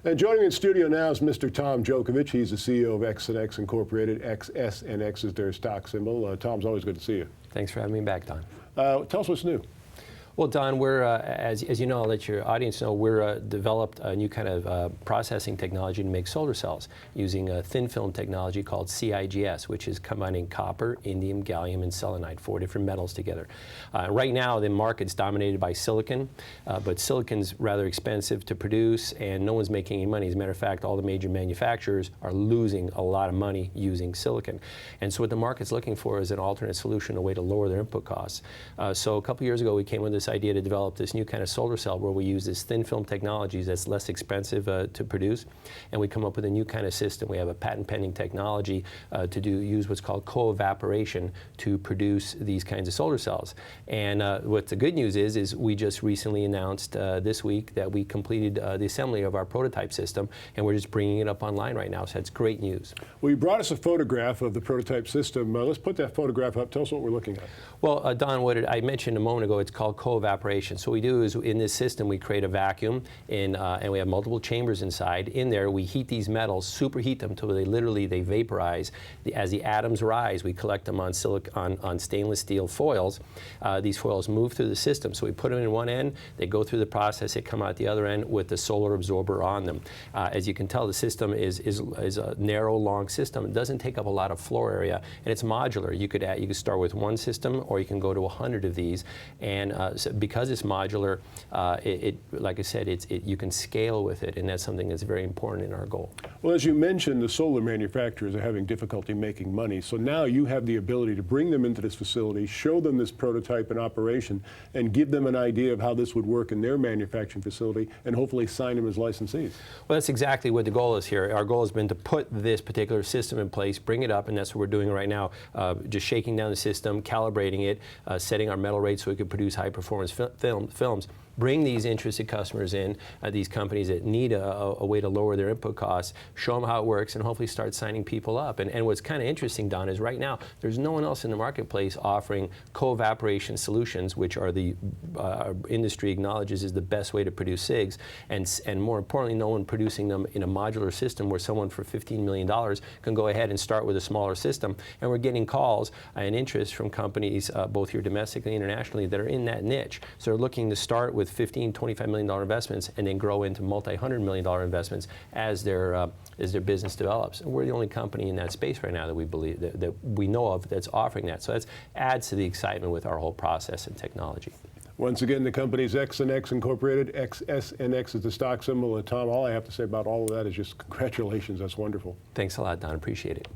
And joining me in studio now is Mr. Tom Djokovic. He's the CEO of XsunX Incorporated. XSNX is their stock symbol. Tom's always good to see you. Thanks for having me back, Don. Tell us what's new. Well, Don, we're, as you know, I'll let your audience know, we're developed a new kind of processing technology to make solar cells using a thin film technology called CIGS, which is combining copper, indium, gallium, and selenide, 4 different metals together. Right now, the market's dominated by silicon, but silicon's rather expensive to produce, and no one's making any money. As a matter of fact, all the major manufacturers are losing a lot of money using silicon. And so what the market's looking for is an alternate solution, a way to lower their input costs. So a couple years ago, we came with this idea to develop this new kind of solar cell where we use this thin film technologies that's less expensive to produce, and we come up with a new kind of system. We have a patent pending technology to use what's called co-evaporation to produce these kinds of solar cells. And what the good news is we just recently announced this week that we completed the assembly of our prototype system, and we're just bringing it up online right now, so that's great news. Well, you brought us a photograph of the prototype system. Let's put that photograph up. Tell us what we're looking at. Well, Don, I mentioned a moment ago, it's called co-evaporation. So what we do is in this system we create a vacuum and we have multiple chambers inside. In there we heat these metals, superheat them until they vaporize. As the atoms rise, we collect them on stainless steel foils. These foils move through the system. So we put them in one end, they go through the process, they come out the other end with the solar absorber on them. As you can tell, the system is a narrow, long system. It doesn't take up a lot of floor area, and it's modular. You could start with one system, or you can go to 100 of these. And so because it's modular, like I said, you can scale with it, and that's something that's very important in our goal. Well, as you mentioned, the solar manufacturers are having difficulty making money, so now you have the ability to bring them into this facility, show them this prototype in operation, and give them an idea of how this would work in their manufacturing facility, and hopefully sign them as licensees. Well, that's exactly what the goal is here. Our goal has been to put this particular system in place, bring it up, and that's what we're doing right now, just shaking down the system, calibrating it, setting our metal rates so we can produce high-performance films, bring these interested customers in, these companies that need a way to lower their input costs, show them how it works, and hopefully start signing people up. And what's kind of interesting, Don, is right now there's no one else in the marketplace offering co-evaporation solutions, which are the industry acknowledges is the best way to produce SIGs, and more importantly, no one producing them in a modular system where someone for $15 million can go ahead and start with a smaller system. And we're getting calls and interest from companies, both here domestically and internationally, that are in that niche. So they're looking to start with $15, $25 million investments and then grow into multi-$100 million investments as their business develops. And we're the only company in that space right now that we believe that we know of that's offering that. So that adds to the excitement with our whole process and technology. Once again, the company's XsunX Incorporated. XSNX is the stock symbol. And Tom, all I have to say about all of that is just congratulations. That's wonderful. Thanks a lot, Don. Appreciate it.